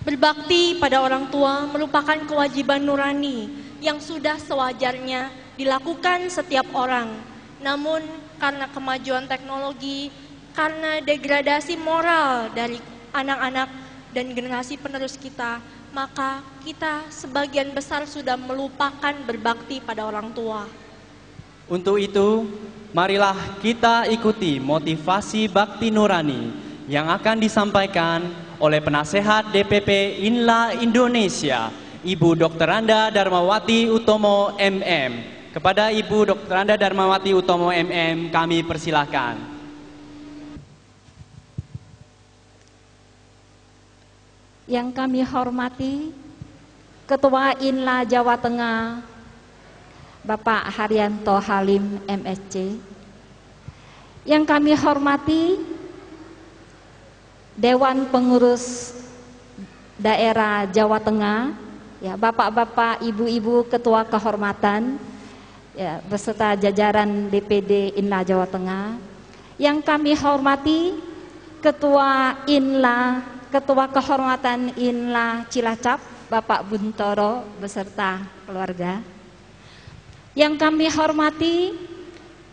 Berbakti pada orang tua merupakan kewajiban nurani yang sudah sewajarnya dilakukan setiap orang. Namun karena kemajuan teknologi, karena degradasi moral dari anak-anak dan generasi penerus kita, maka kita sebagian besar sudah melupakan berbakti pada orang tua. Untuk itu, marilah kita ikuti motivasi bakti nurani yang akan disampaikan oleh penasehat DPP INLA Indonesia, Ibu Dr. Anda Darmawati Utomo MM. Kepada Ibu Dr. Anda Darmawati Utomo MM, kami persilahkan. Yang kami hormati Ketua INLA Jawa Tengah, Bapak Haryanto Halim MSc. Yang kami hormati Dewan Pengurus Daerah Jawa Tengah, ya, Bapak-bapak, Ibu-ibu Ketua Kehormatan, ya, beserta jajaran DPD INLA Jawa Tengah. Yang kami hormati Ketua INLA, Ketua Kehormatan INLA Cilacap, Bapak Buntoro beserta keluarga. Yang kami hormati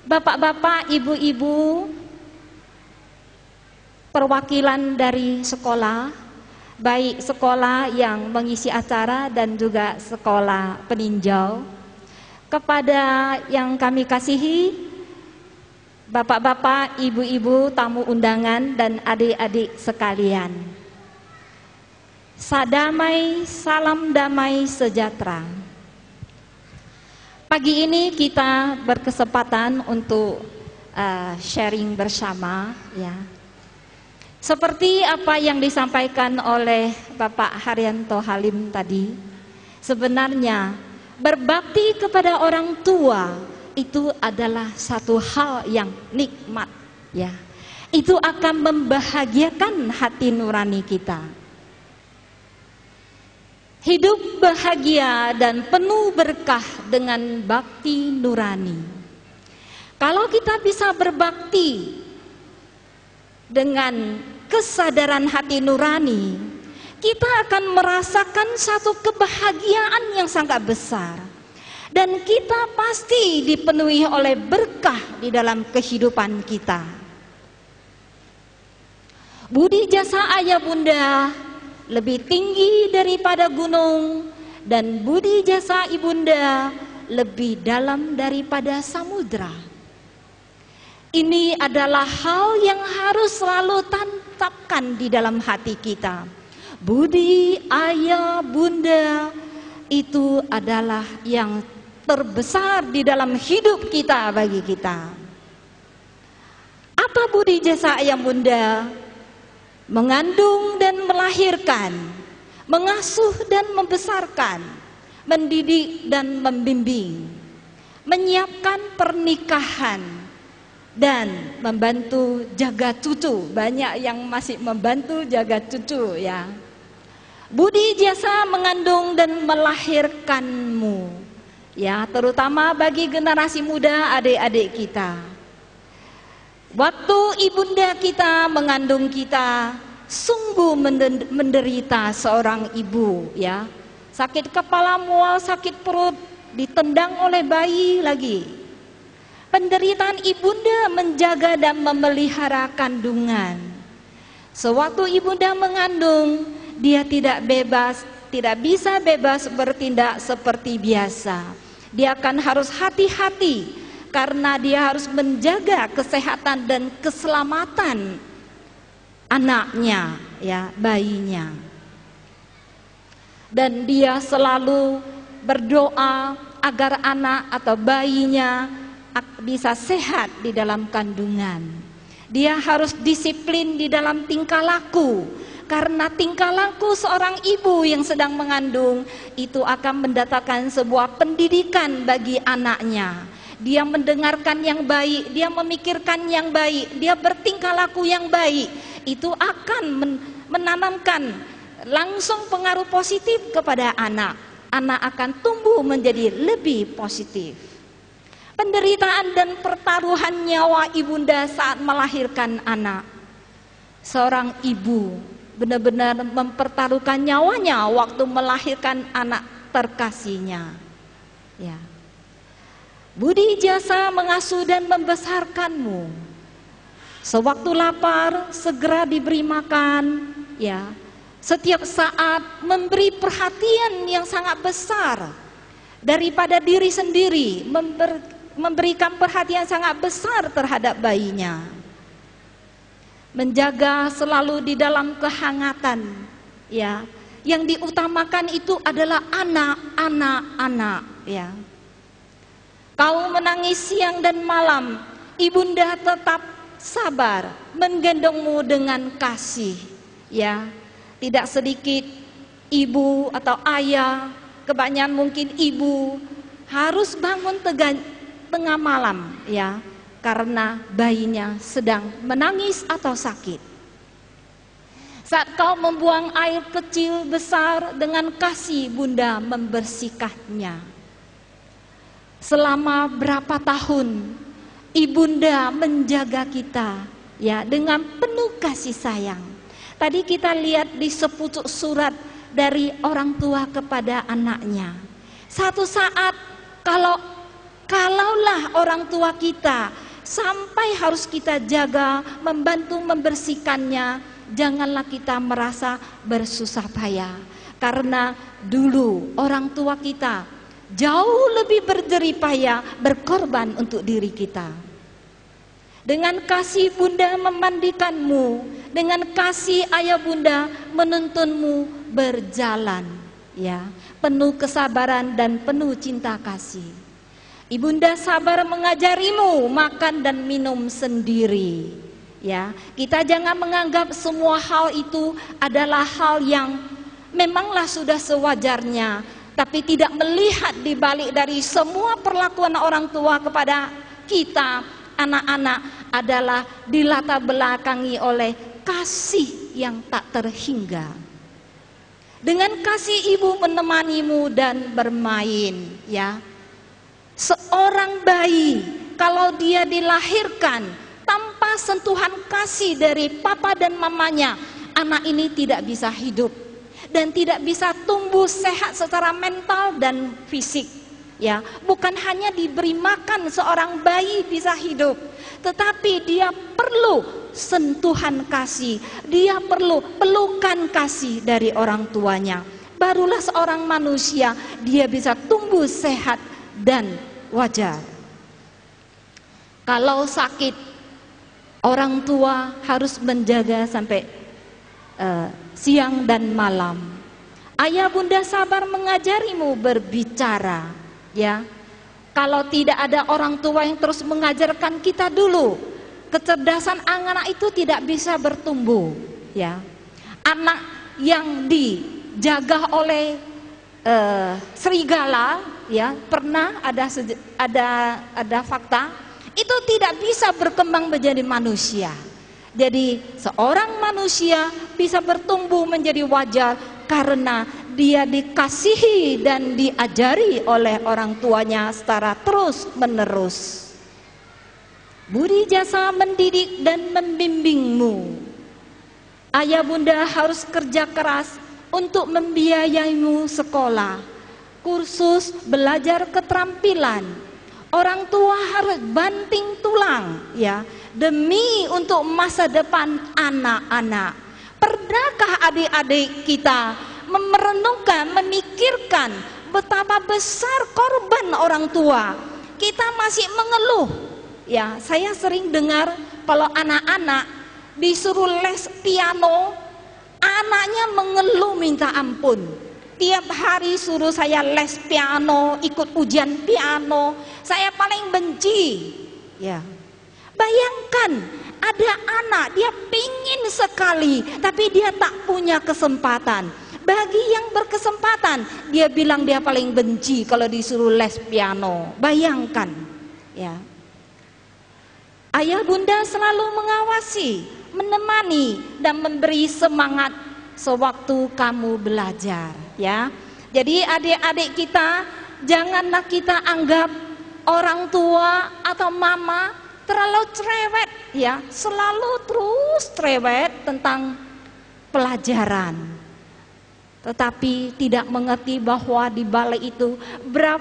Bapak-bapak, Ibu-ibu perwakilan dari sekolah, baik sekolah yang mengisi acara dan juga sekolah peninjau. Kepada yang kami kasihi Bapak-bapak, Ibu-ibu, tamu undangan dan adik-adik sekalian, sadamai, salam damai sejahtera. Pagi ini kita berkesempatan untuk sharing bersama, ya. Seperti apa yang disampaikan oleh Bapak Haryanto Halim tadi, sebenarnya berbakti kepada orang tua itu adalah satu hal yang nikmat, ya. Itu akan membahagiakan hati nurani kita. Hidup bahagia dan penuh berkah dengan bakti nurani. Kalau kita bisa berbakti dengan kesadaran hati nurani, kita akan merasakan satu kebahagiaan yang sangat besar. Dan kita pasti dipenuhi oleh berkah di dalam kehidupan kita. Budi jasa ayah bunda lebih tinggi daripada gunung, dan budi jasa ibunda lebih dalam daripada samudra. Ini adalah hal yang harus selalu tantapkan di dalam hati kita. Budi ayah bunda itu adalah yang terbesar di dalam hidup kita, bagi kita. Apa budi jasa ayah bunda? Mengandung dan melahirkan, mengasuh dan membesarkan, mendidik dan membimbing, menyiapkan pernikahan, dan membantu jaga cucu. Banyak yang masih membantu jaga cucu, ya. Budi jasa mengandung dan melahirkanmu, ya, terutama bagi generasi muda, adik-adik kita. Waktu ibunda kita mengandung kita, sungguh menderita seorang ibu, ya. Sakit kepala, mual, sakit perut, ditendang oleh bayi lagi. Penderitaan ibunda menjaga dan memelihara kandungan. Sewaktu ibunda mengandung, dia tidak bisa bebas bertindak seperti biasa. Dia akan harus hati-hati karena dia harus menjaga kesehatan dan keselamatan anaknya, ya, bayinya. Dan dia selalu berdoa agar anak atau bayinya bisa sehat di dalam kandungan. Dia harus disiplin di dalam tingkah laku, karena tingkah laku seorang ibu yang sedang mengandung itu akan mendatangkan sebuah pendidikan bagi anaknya. Dia mendengarkan yang baik, dia memikirkan yang baik, dia bertingkah laku yang baik. Itu akan menanamkan langsung pengaruh positif kepada anak. Anak akan tumbuh menjadi lebih positif. Penderitaan dan pertaruhan nyawa ibunda saat melahirkan anak. Seorang ibu benar-benar mempertaruhkan nyawanya waktu melahirkan anak terkasihnya. Ya. Budi jasa mengasuh dan membesarkanmu. Sewaktu lapar segera diberi makan, ya. Setiap saat memberi perhatian yang sangat besar daripada diri sendiri, memberikan perhatian sangat besar terhadap bayinya. Menjaga selalu di dalam kehangatan, ya. Yang diutamakan itu adalah anak, ya. Kau menangis siang dan malam, ibunda tetap sabar menggendongmu dengan kasih, ya. Tidak sedikit ibu atau ayah, kebanyakan mungkin ibu harus bangun tengah malam, ya, karena bayinya sedang menangis atau sakit. Saat kau membuang air kecil besar, dengan kasih bunda membersihkannya. Selama berapa tahun ibunda menjaga kita, ya, dengan penuh kasih sayang. Tadi kita lihat di sepucuk surat dari orang tua kepada anaknya. Satu saat kalaulah orang tua kita sampai harus kita jaga, membantu membersihkannya, janganlah kita merasa bersusah payah. Karena dulu orang tua kita jauh lebih berjerih payah berkorban untuk diri kita. Dengan kasih bunda memandikanmu, dengan kasih ayah bunda menuntunmu berjalan, ya, penuh kesabaran dan penuh cinta kasih. Ibunda sabar mengajarimu makan dan minum sendiri, ya. Kita jangan menganggap semua hal itu adalah hal yang memanglah sudah sewajarnya, tapi tidak melihat di balik dari semua perlakuan orang tua kepada kita anak-anak adalah dilatar belakangi oleh kasih yang tak terhingga. Dengan kasih ibu menemanimu dan bermain, ya. Seorang bayi kalau dia dilahirkan tanpa sentuhan kasih dari papa dan mamanya, anak ini tidak bisa hidup dan tidak bisa tumbuh sehat secara mental dan fisik. Ya, bukan hanya diberi makan seorang bayi bisa hidup, tetapi dia perlu sentuhan kasih, dia perlu pelukan kasih dari orang tuanya. Barulah seorang manusia dia bisa tumbuh sehat dan wajar. Kalau sakit, orang tua harus menjaga sampai siang dan malam. Ayah bunda sabar mengajarimu berbicara. Ya, kalau tidak ada orang tua yang terus mengajarkan kita dulu, kecerdasan anak itu tidak bisa bertumbuh. Ya, anak yang dijaga oleh serigala, ya, pernah ada fakta itu tidak bisa berkembang menjadi manusia. Jadi seorang manusia bisa bertumbuh menjadi wajar karena dia dikasihi dan diajari oleh orang tuanya secara terus menerus. Budi jasa mendidik dan membimbingmu. Ayah bunda harus kerja keras untuk membiayaimu sekolah, kursus belajar keterampilan. Orang tua harus banting tulang, ya, demi untuk masa depan anak-anak. Pernahkah adik-adik kita merenungkan, memikirkan betapa besar korban orang tua? Kita masih mengeluh. Ya, saya sering dengar kalau anak-anak disuruh les piano, anaknya mengeluh minta ampun. Tiap hari suruh saya les piano, ikut ujian piano, saya paling benci. Ya, bayangkan ada anak dia pingin sekali, tapi dia tak punya kesempatan. Bagi yang berkesempatan, dia bilang dia paling benci kalau disuruh les piano. Bayangkan, ya. Ayah bunda selalu mengawasi, menemani dan memberi semangat sewaktu kamu belajar, ya. Jadi adik-adik kita, janganlah kita anggap orang tua atau mama terlalu cerewet, ya, selalu terus cerewet tentang pelajaran, tetapi tidak mengerti bahwa di balik itu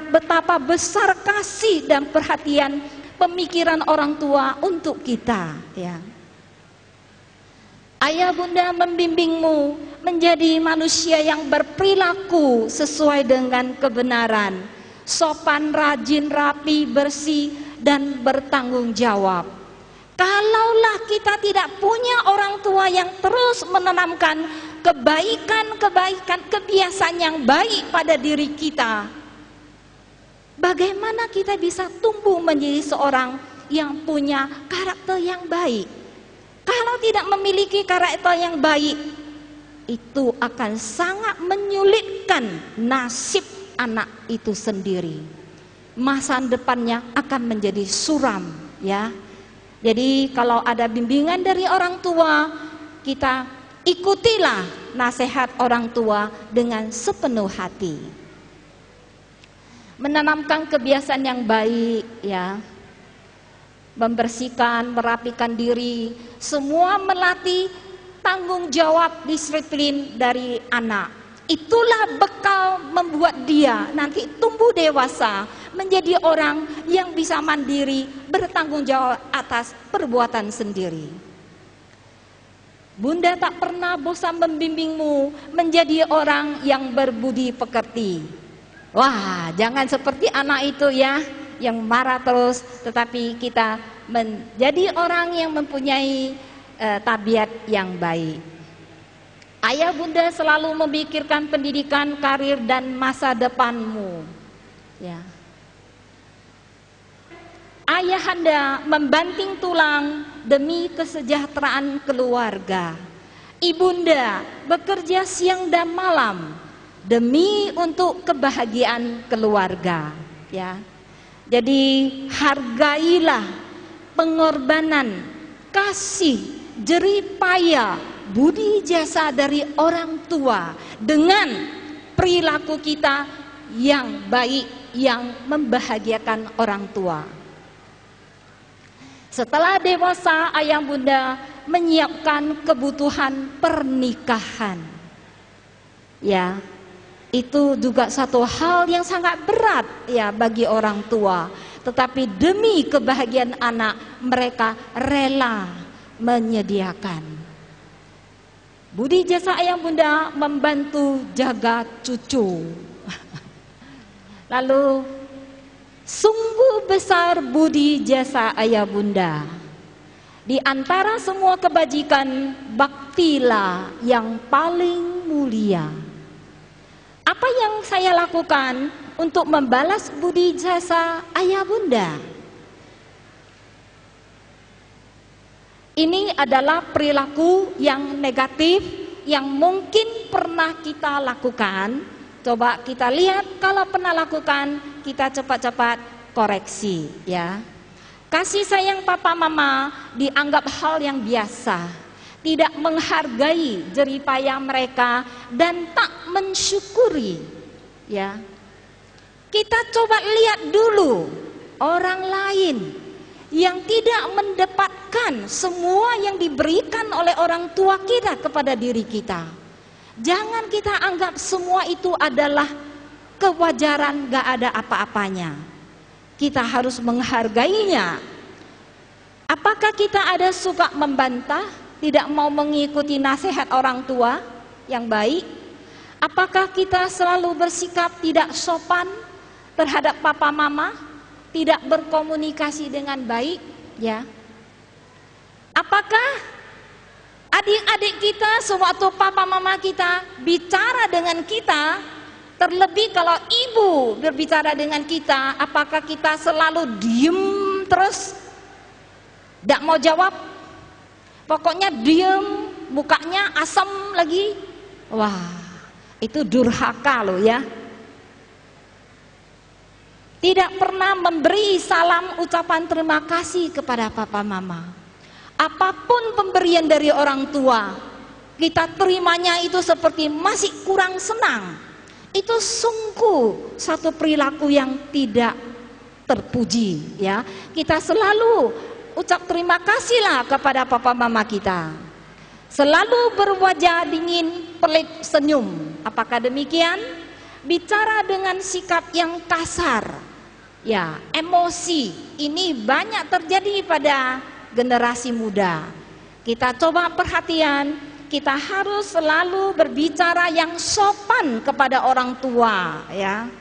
betapa besar kasih dan perhatian pemikiran orang tua untuk kita, ya. Ayah bunda membimbingmu menjadi manusia yang berperilaku sesuai dengan kebenaran, sopan, rajin, rapi, bersih, dan bertanggung jawab. Kalaulah kita tidak punya orang tua yang terus menanamkan kebaikan-kebaikan, kebiasaan yang baik pada diri kita, bagaimana kita bisa tumbuh menjadi seorang yang punya karakter yang baik? Kalau tidak memiliki karakter yang baik, itu akan sangat menyulitkan nasib anak itu sendiri. Masa depannya akan menjadi suram, ya. Jadi kalau ada bimbingan dari orang tua, kita ikutilah nasihat orang tua dengan sepenuh hati. Menanamkan kebiasaan yang baik, ya. Membersihkan, merapikan diri, semua melatih tanggung jawab, disiplin dari anak. Itulah bekal membuat dia nanti tumbuh dewasa menjadi orang yang bisa mandiri, bertanggung jawab atas perbuatan sendiri. Bunda tak pernah bosan membimbingmu menjadi orang yang berbudi pekerti. Wah, jangan seperti anak itu, ya, yang marah terus, tetapi kita menjadi orang yang mempunyai tabiat yang baik. Ayah bunda selalu memikirkan pendidikan, karir, dan masa depanmu, ya. Ayahanda membanting tulang demi kesejahteraan keluarga. Ibunda bekerja siang dan malam demi untuk kebahagiaan keluarga, ya. Jadi hargailah pengorbanan, kasih, jerih payah, budi jasa dari orang tua dengan perilaku kita yang baik, yang membahagiakan orang tua. Setelah dewasa, ayah bunda menyiapkan kebutuhan pernikahan, ya. Itu juga satu hal yang sangat berat, ya, bagi orang tua. Tetapi demi kebahagiaan anak, mereka rela menyediakan. Budi jasa ayah bunda membantu jaga cucu. Lalu sungguh besar budi jasa ayah bunda. Di antara semua kebajikan, baktilah yang paling mulia. Apa yang saya lakukan untuk membalas budi jasa ayah bunda? Ini adalah perilaku yang negatif yang mungkin pernah kita lakukan. Coba kita lihat, kalau pernah lakukan, kita cepat-cepat koreksi, ya. Kasih sayang papa mama dianggap hal yang biasa. Tidak menghargai jerih payah mereka dan tak mensyukuri, ya. Kita coba lihat dulu orang lain yang tidak mendapatkan semua yang diberikan oleh orang tua kita kepada diri kita. Jangan kita anggap semua itu adalah kewajaran, gak ada apa-apanya. Kita harus menghargainya. Apakah kita ada suka membantah, tidak mau mengikuti nasihat orang tua yang baik? Apakah kita selalu bersikap tidak sopan terhadap papa mama, tidak berkomunikasi dengan baik, ya? Apakah adik-adik kita sewaktu papa mama kita bicara dengan kita, terlebih kalau ibu berbicara dengan kita, apakah kita selalu diem terus, tidak mau jawab? Pokoknya diem, mukanya asam lagi. Wah, itu durhaka loh, ya. Tidak pernah memberi salam ucapan terima kasih kepada papa mama. Apapun pemberian dari orang tua, kita terimanya itu seperti masih kurang senang. Itu sungguh satu perilaku yang tidak terpuji, ya. Kita selalu ucap terima kasihlah kepada papa mama kita. Selalu berwajah dingin, pelit senyum. Apakah demikian? Bicara dengan sikap yang kasar. Ya, emosi ini banyak terjadi pada generasi muda. Kita coba perhatian, kita harus selalu berbicara yang sopan kepada orang tua, ya.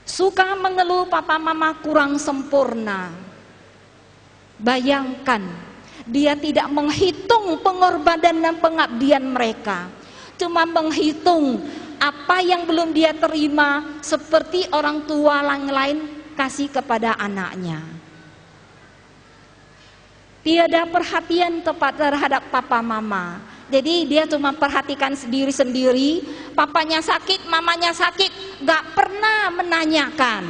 Suka mengeluh papa mama kurang sempurna. Bayangkan, dia tidak menghitung pengorbanan dan pengabdian mereka, cuma menghitung apa yang belum dia terima, seperti orang tua yang lain kasih kepada anaknya. Tiada perhatian tepat terhadap papa mama. Jadi dia cuma perhatikan sendiri-sendiri. Papanya sakit, mamanya sakit, gak pernah menanyakan.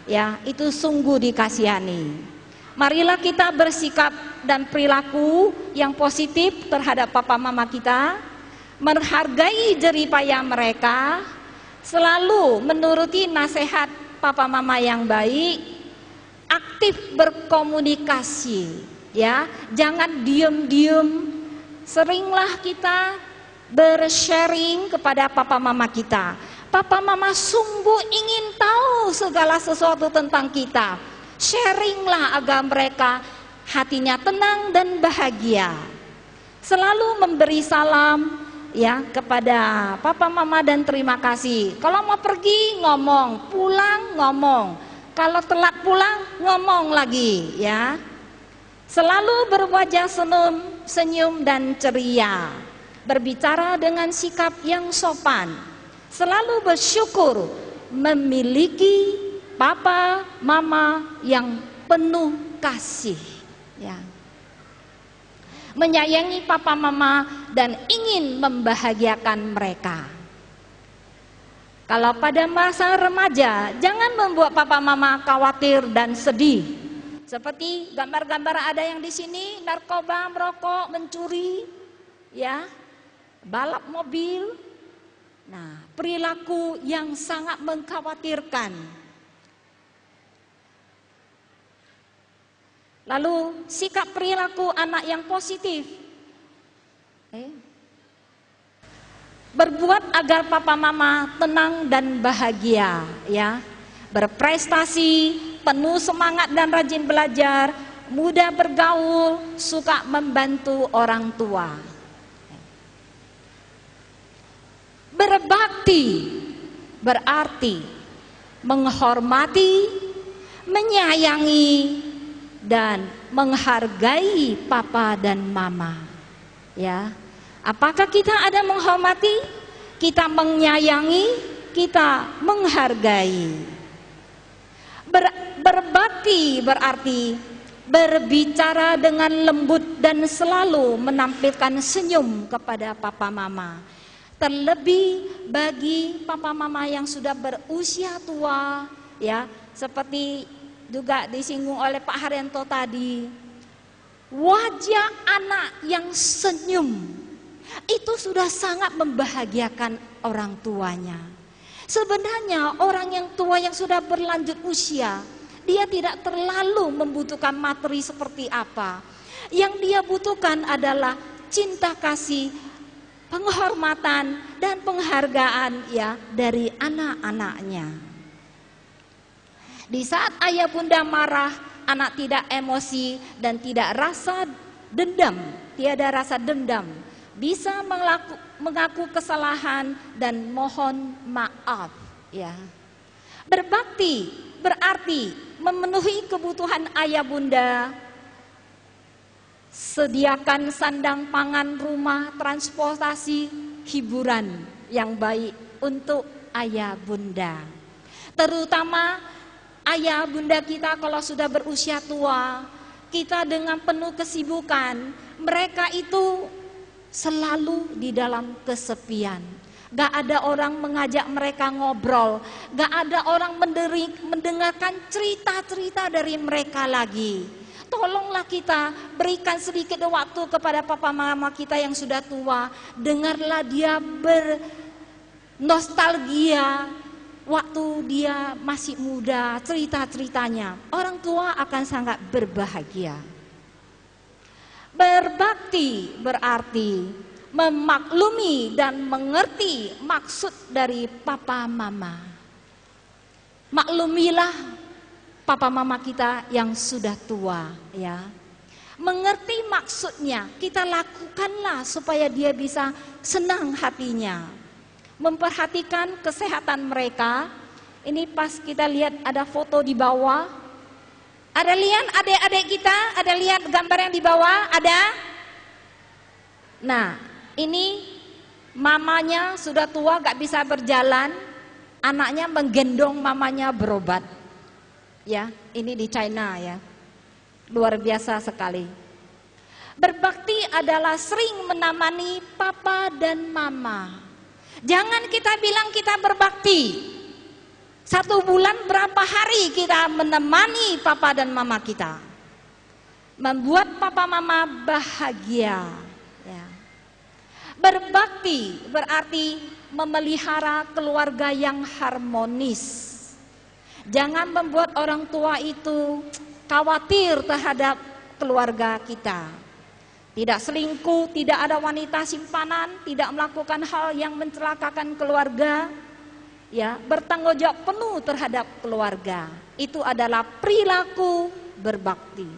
Ya, itu sungguh dikasihani. Marilah kita bersikap dan perilaku yang positif terhadap papa mama kita, menghargai jeripaya mereka, selalu menuruti nasihat papa mama yang baik, aktif berkomunikasi, ya, jangan diem-diem. Seringlah kita bersharing kepada papa mama kita. Papa mama sungguh ingin tahu segala sesuatu tentang kita. Sharinglah agar mereka hatinya tenang dan bahagia. Selalu memberi salam, ya, kepada papa mama dan terima kasih. Kalau mau pergi ngomong, pulang ngomong. Kalau telat pulang ngomong lagi, ya. Selalu berwajah senyum dan ceria. Berbicara dengan sikap yang sopan. Selalu bersyukur memiliki papa mama yang penuh kasih, ya. Menyayangi papa mama dan ingin membahagiakan mereka. Kalau pada masa remaja, jangan membuat papa mama khawatir dan sedih. Seperti gambar-gambar ada yang di sini, narkoba, merokok, mencuri, ya, balap mobil. Nah, perilaku yang sangat mengkhawatirkan. Lalu sikap perilaku anak yang positif. Berbuat agar papa mama tenang dan bahagia, ya. Berprestasi, penuh semangat dan rajin belajar, mudah bergaul, suka membantu orang tua. Berbakti berarti menghormati, menyayangi, dan menghargai papa dan mama, ya. Apakah kita ada menghormati, kita menyayangi, kita menghargai? Berbakti berarti berbicara dengan lembut dan selalu menampilkan senyum kepada papa mama. Terlebih bagi papa mama yang sudah berusia tua, ya, seperti juga disinggung oleh Pak Haryanto tadi, wajah anak yang senyum itu sudah sangat membahagiakan orang tuanya. Sebenarnya orang yang tua yang sudah berlanjut usia, dia tidak terlalu membutuhkan materi seperti apa. Yang dia butuhkan adalah cinta kasih, penghormatan dan penghargaan, ya, dari anak-anaknya. Di saat ayah bunda marah, anak tidak emosi dan tidak rasa dendam, tiada rasa dendam, bisa mengaku kesalahan dan mohon maaf, ya. Berbakti berarti memenuhi kebutuhan ayah bunda, sediakan sandang pangan, rumah, transportasi, hiburan yang baik untuk ayah bunda. Terutama ayah bunda kita kalau sudah berusia tua, kita dengan penuh kesibukan, mereka itu selalu di dalam kesepian. Gak ada orang mengajak mereka ngobrol, gak ada orang mendengarkan cerita-cerita dari mereka lagi. Tolonglah kita berikan sedikit waktu kepada papa mama kita yang sudah tua. Dengarlah dia bernostalgia waktu dia masih muda, cerita-ceritanya. Orang tua akan sangat berbahagia. Berbakti berarti memaklumi dan mengerti maksud dari papa mama. Maklumilah papa mama kita yang sudah tua, ya. Mengerti maksudnya, kita lakukanlah supaya dia bisa senang hatinya. Memperhatikan kesehatan mereka. Ini pas kita lihat ada foto di bawah. Ada lihat adik-adik kita? Ada lihat gambar yang di bawah? Ada? Nah, ini mamanya sudah tua gak bisa berjalan. Anaknya menggendong mamanya berobat. Ya, ini di China ya. Luar biasa sekali. Berbakti adalah sering menemani papa dan mama. Jangan kita bilang kita berbakti. 1 bulan berapa hari kita menemani papa dan mama kita. Membuat papa mama bahagia. Ya. Berbakti berarti memelihara keluarga yang harmonis. Jangan membuat orang tua itu khawatir terhadap keluarga kita. Tidak selingkuh, tidak ada wanita simpanan, tidak melakukan hal yang mencelakakan keluarga. Ya, bertanggung jawab penuh terhadap keluarga. Itu adalah perilaku berbakti.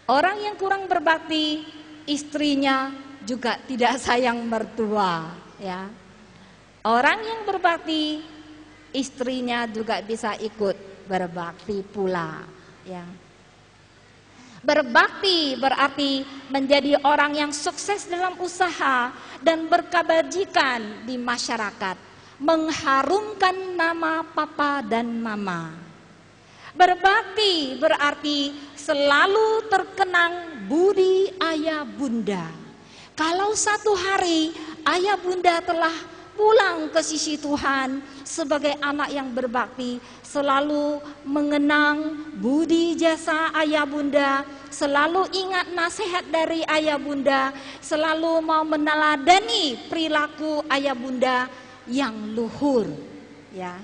Orang yang kurang berbakti, istrinya juga tidak sayang mertua, ya. Orang yang berbakti, istrinya juga bisa ikut berbakti pula. Ya. Berbakti berarti menjadi orang yang sukses dalam usaha dan berkebajikan di masyarakat, mengharumkan nama papa dan mama. Berbakti berarti selalu terkenang budi ayah bunda. Kalau satu hari ayah bunda telah pulang ke sisi Tuhan sebagai anak yang berbakti, selalu mengenang budi jasa ayah bunda, selalu ingat nasihat dari ayah bunda, selalu mau meneladani perilaku ayah bunda yang luhur, ya.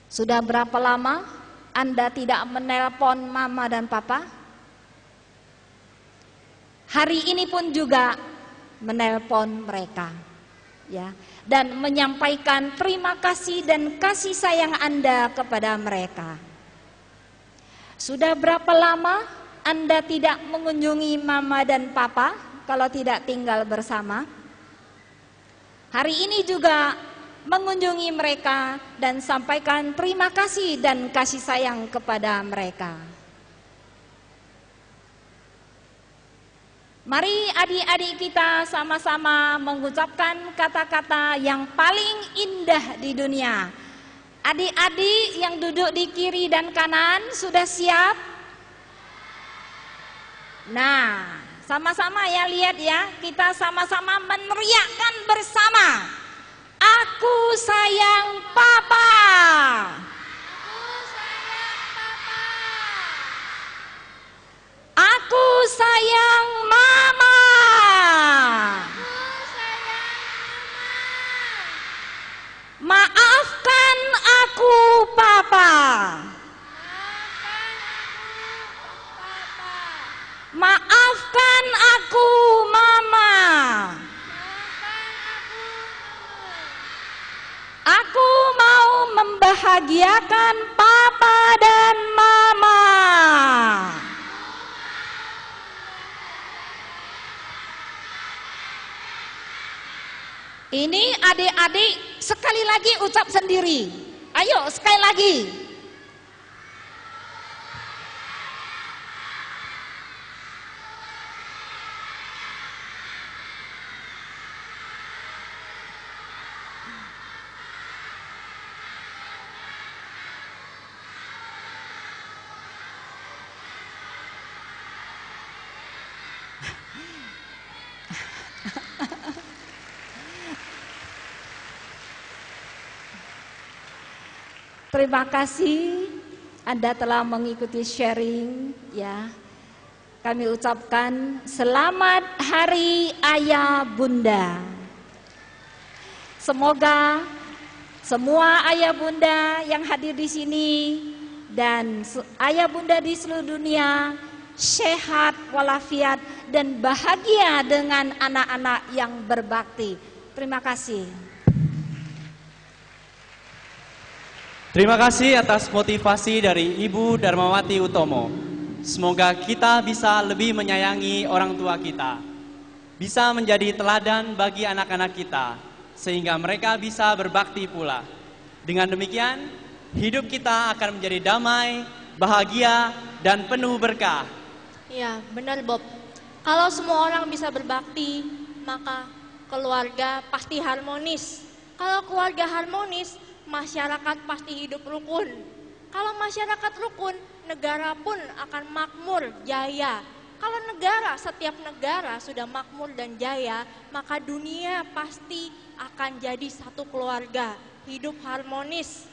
Sudah berapa lama Anda tidak menelpon mama dan papa? Hari ini pun juga menelpon mereka, ya, dan menyampaikan terima kasih dan kasih sayang Anda kepada mereka. Sudah berapa lama Anda tidak mengunjungi mama dan papa kalau tidak tinggal bersama? Hari ini juga mengunjungi mereka dan sampaikan terima kasih dan kasih sayang kepada mereka. Mari adik-adik kita sama-sama mengucapkan kata-kata yang paling indah di dunia. Adik-adik yang duduk di kiri dan kanan sudah siap? Nah, sama-sama ya, lihat ya, kita sama-sama meneriakkan bersama. Aku sayang papa. Aku sayang mama. Maafkan aku papa. Maafkan aku mama. Aku mau membahagiakan papa dan mama. Ini adik-adik sekali lagi ucap sendiri. Ayo sekali lagi. Terima kasih Anda telah mengikuti sharing, ya. Kami ucapkan selamat Hari Ayah Bunda. Semoga semua ayah bunda yang hadir di sini dan ayah bunda di seluruh dunia sehat walafiat dan bahagia dengan anak-anak yang berbakti. Terima kasih. Terima kasih atas motivasi dari Ibu Darmawati Utomo. Semoga kita bisa lebih menyayangi orang tua kita, bisa menjadi teladan bagi anak-anak kita, sehingga mereka bisa berbakti pula. Dengan demikian, hidup kita akan menjadi damai, bahagia, dan penuh berkah. Ya, benar Bob. Kalau semua orang bisa berbakti, maka keluarga pasti harmonis. Kalau keluarga harmonis, masyarakat pasti hidup rukun. Kalau masyarakat rukun, negara pun akan makmur, jaya. Kalau setiap negara sudah makmur dan jaya, maka dunia pasti akan jadi satu keluarga, hidup harmonis.